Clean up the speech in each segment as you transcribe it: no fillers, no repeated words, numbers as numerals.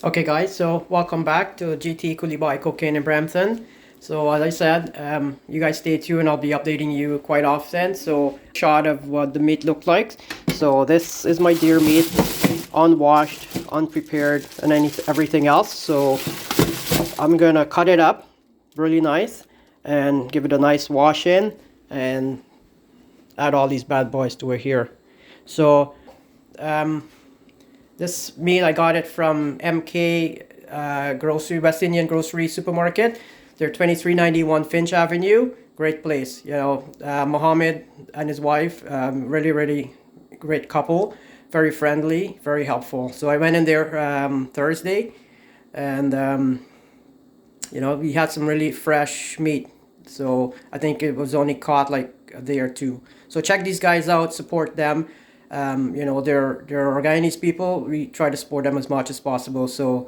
Okay guys, so welcome back to GT Kulibay Cocaine in Brampton. So as I said, you guys stay tuned. I'll be updating you quite often. So shot of what the meat looked like. So this is my deer meat, unwashed, unprepared, and everything else. So I'm gonna cut it up really nice and give it a nice wash in and add all these bad boys to it here. So this meat, I got it from MK Grocery, West Indian Grocery Supermarket. They're 2391 Finch Avenue. Great place. You know, Mohammed and his wife, really great couple. Very friendly, very helpful. So I went in there Thursday, and you know, we had some really fresh meat. So I think it was only caught like a day or two. So check these guys out, support them. You know, they're guyanese people. We try to support them as much as possible. So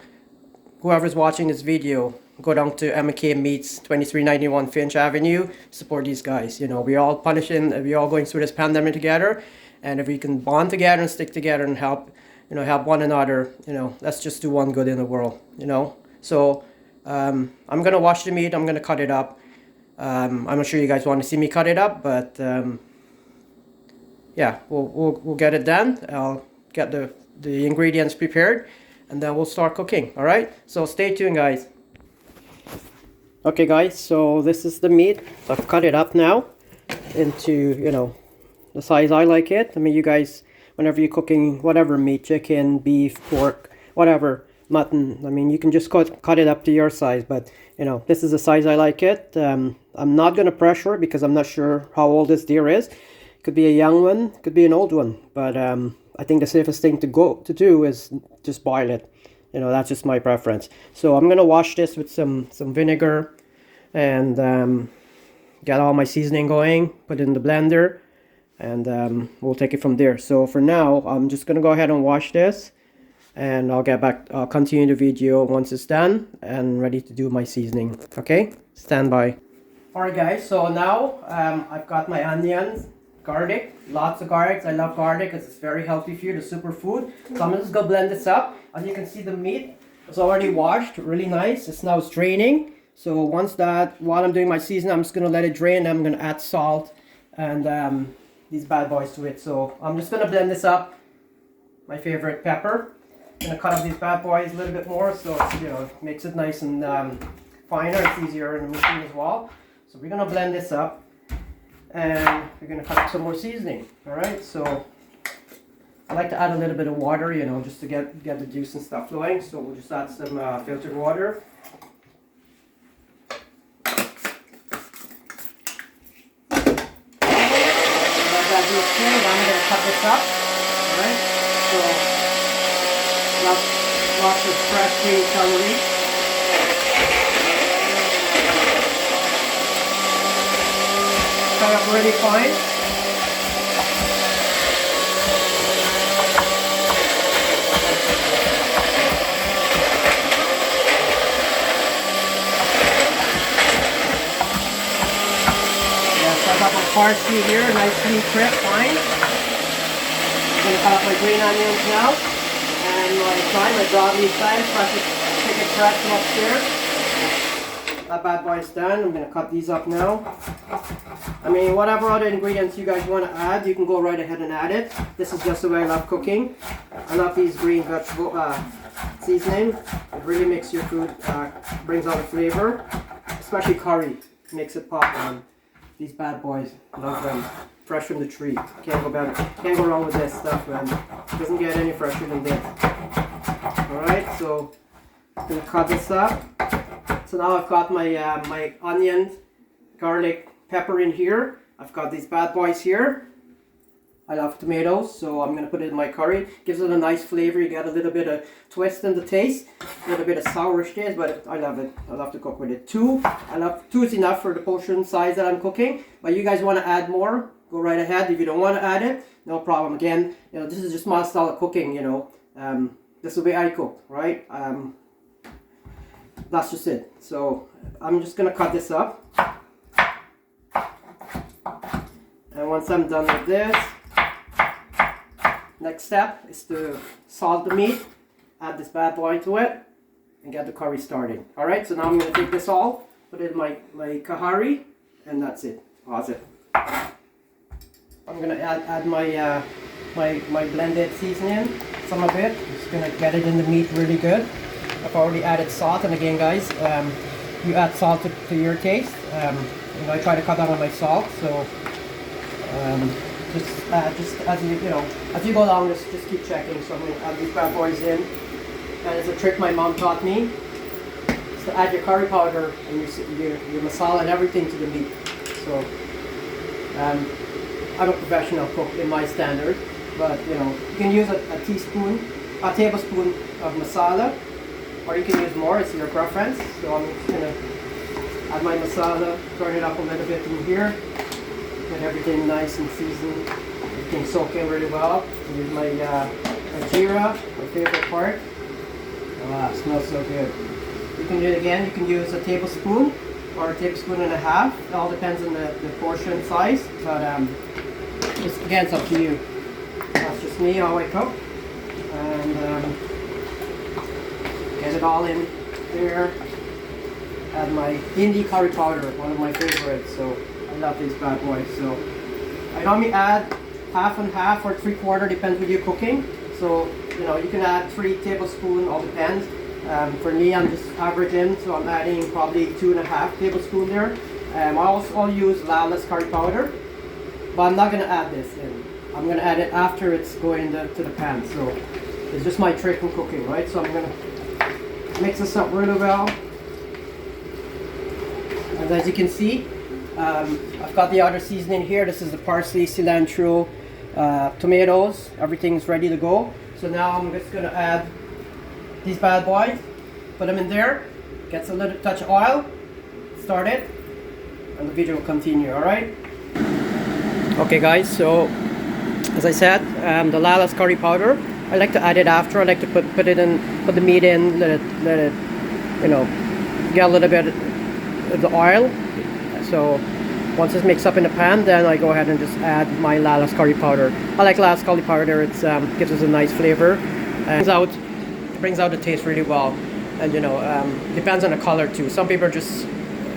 whoever's watching this video, go down to MK Meats, 2391 Finch Avenue. Support these guys. You know, we're all we're all going through this pandemic together. And if we can bond together and stick together and help, you know, help one another, you know, let's just do one good in the world, you know. So I'm gonna wash the meat. I'm gonna cut it up. I'm not sure you guys want to see me cut it up, but yeah, we'll get it done. I'll get the ingredients prepared, and then we'll start cooking. All right, so stay tuned, guys. Okay guys, so this is the meat. I've cut it up now into, you know, the size I like it. I mean, you guys, whenever you're cooking whatever meat, chicken, beef, pork, whatever, mutton, I mean, you can just cut it up to your size, but you know, this is the size I like it. I'm not gonna pressure it because I'm not sure how old this deer is. Could be a young one, could be an old one, but I think the safest thing to do is just boil it. You know, that's just my preference. So I'm gonna wash this with some vinegar and get all my seasoning going, put it in the blender, and we'll take it from there. So for now, I'm just gonna go ahead and wash this, and I'll continue the video once it's done and ready to do my seasoning. Okay, stand by. All right guys, so now I've got my onions, garlic, lots of garlic. I love garlic because it's very healthy for you, the superfood. So I'm just gonna blend this up. As you can see, the meat is already washed, really nice. It's draining. So while I'm doing my seasoning, I'm just gonna let it drain. I'm gonna add salt and these bad boys to it. So I'm just gonna blend this up. My favorite pepper. I'm gonna cut up these bad boys a little bit more, so it's, you know, makes it nice and finer. It's easier in the mixing as well. So we're gonna blend this up, and we're gonna cut up some more seasoning. All right, so I like to add a little bit of water, you know, just to get the juice and stuff flowing. So we'll just add some filtered water. Let that juice in, and I'm gonna cut this up. All right, so lots of fresh green celery. Cut up really fine. Yes, I got my parsley here, nicely crisp, fine. I'm gonna cut up my green onions now, and my broccoli slice. Take it fresh from upstairs. That bad boy is done. I'm gonna cut these up now. I mean, whatever other ingredients you guys want to add, you can go right ahead and add it. This is just the way I love cooking. I love these green vegetable seasoning. It really makes your food, brings out the flavor, especially curry. Makes it pop on. These bad boys, love them. Fresh from the tree. Can't go wrong with this stuff, man. Doesn't get any fresher than this. All right, so I'm gonna cut this up. So now I've got my my onions, garlic, pepper in here. I've got these bad boys here. I love tomatoes, so I'm gonna put it in my curry. Gives it a nice flavor. You get a little bit of twist in the taste, a little bit of sourish taste, but I love it. I love to cook with it. Two is enough for the portion size that I'm cooking. But you guys want to add more, go right ahead. If you don't want to add it, no problem. Again, you know, this is just my style of cooking. You know, this is the way I cook, right? That's just it. So I'm just gonna cut this up, and once I'm done with this, next step is to salt the meat. add this bad boy to it and get the curry started. Alright, so now I'm going to take this all, put it in my kahari, and that's it. Pause it. I'm going to add my my blended seasoning, some of it. Just going to get it in the meat really good. I've already added salt, and again guys, you add salt to your taste. You know, I try to cut down on my salt, so just as you go along, just keep checking. So I'm going to add these bad boys in, and it's a trick my mom taught me. Is to add your curry powder and your masala and everything to the meat. So I'm a professional cook in my standard, but you know, you can use a tablespoon of masala, or you can use more. It's your preference. So I'm just gonna add my masala, turn it up a little bit in here, get everything nice and seasoned, everything soak in really well. Use my jeera, my favorite part. It smells so good. You can do it again. You can use a tablespoon or a tablespoon and a half. It all depends on the portion size, but again, it's up to you. That's just me, how I cook, and get it all in there. Add my Hindi curry powder, one of my favorites. So I love these bad boys. So I normally add half and half or 3/4, depends what you're cooking. So you know, you can add 3 tablespoons, all depends. For me, I'm just averaging, so I'm adding probably 2.5 tablespoons there. I'll use Lala's curry powder, but I'm not going to add this in. I'm going to add it after it's going to the pan. So it's just my trick in cooking, right? So I'm going to mix this up really well. And as you can see, I've got the other seasoning here. This is the parsley, cilantro, tomatoes. Everything's ready to go. So now I'm just going to add these bad boys, put them in there, gets a little touch of oil, start it, and the video will continue. Alright? Okay guys, so as I said, the Lala's curry powder, I like to add it after. I like to put the meat in, let it you know, get a little bit of the oil. So once it's mixed up in the pan, then I go ahead and just add my Lala's curry powder. I like Lala's curry powder. It gives us a nice flavor and brings out the taste really well. And you know, depends on the color too. Some people are just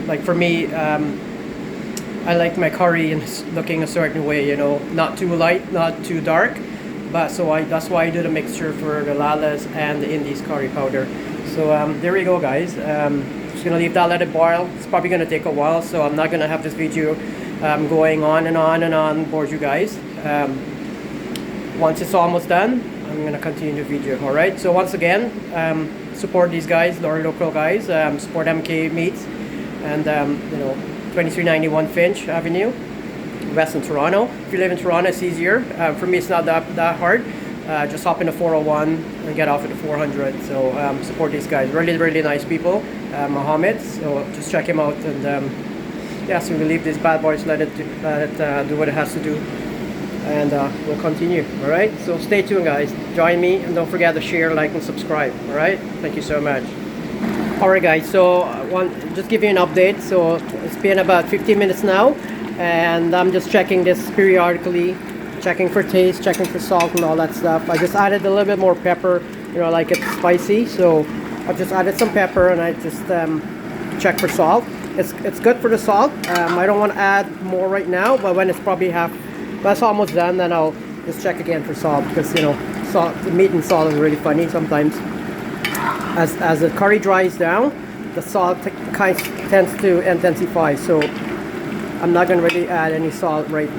like, for me, I like my curry looking a certain way, you know, not too light, not too dark. But so that's why I do the mixture for the Lala's and the Indi's curry powder. So there we go guys. Just gonna leave that, let it boil. It's probably gonna take a while, so I'm not gonna have this video going on and on and on, bore you guys. Once it's almost done, I'm gonna continue the video. All right. So once again, support these guys, our local guys. Support MK Meats, and you know, 2391 Finch Avenue, Western Toronto. If you live in Toronto, it's easier. For me, it's not that hard. Just hop in the 401 and get off at the 400. So support these guys. Really nice people. Mohammed. So just check him out, and yeah. So we'll leave these bad boys. Let it do what it has to do. And we'll continue. All right, so stay tuned guys, join me, and don't forget to share, like, and subscribe. All right, thank you so much. All right guys, so I want just give you an update. So it's been about 15 minutes now, and I'm just checking this periodically, checking for taste, checking for salt and all that stuff. I just added a little bit more pepper, you know, like it's spicy, so I just added some pepper, and I just check for salt. It's good for the salt. I don't want to add more right now, but when it's probably that's almost done, then I'll just check again for salt, because you know, salt, the meat and salt is really funny sometimes. As the curry dries down, the salt kind of tends to intensify. So I'm not going to really add any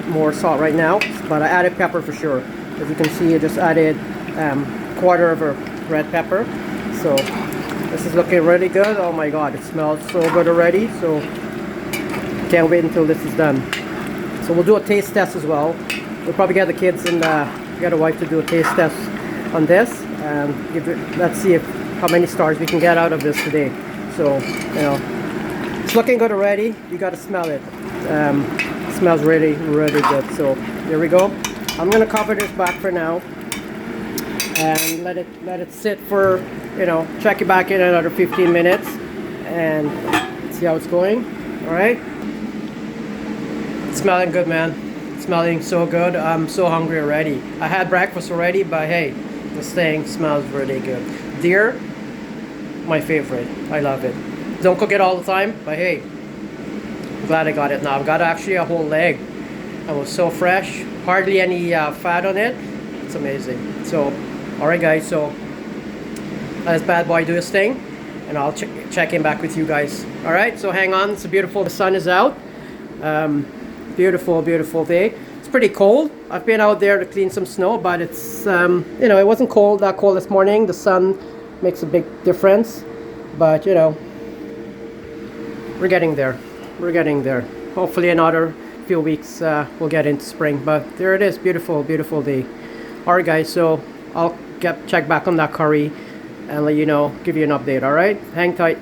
more salt right now, but I added pepper for sure. As you can see, I just added 1/4 of a red pepper. So this is looking really good. Oh my god, it smells so good already. So can't wait until this is done. So we'll do a taste test as well. We'll probably get the kids and get a wife to do a taste test on this, and let's see how many stars we can get out of this today. So you know, it's looking good already. You got to smell it. It smells really good. So here we go. I'm gonna cover this back for now and let it sit for, you know, check it back in another 15 minutes and see how it's going. All right. It's smelling good, man. It's smelling so good. I'm so hungry already. I had breakfast already, but hey, this thing smells really good. deer, my favorite. I love it. Don't cook it all the time, but hey, I'm glad I got it now. I've got actually a whole leg. It was so fresh, hardly any fat on it. It's amazing. So, all right, guys. So let this bad boy do his thing, and I'll check in back with you guys. All right. So hang on. It's a beautiful. The sun is out. Beautiful, beautiful day. It's pretty cold. I've been out there to clean some snow, but it's you know, it wasn't that cold this morning. The sun makes a big difference, but you know, we're getting there. We're getting there. Hopefully another few weeks we'll get into spring, but there it is. Beautiful, beautiful day. All right, guys, so I'll check back on that curry and let you know, give you an update. All right, hang tight.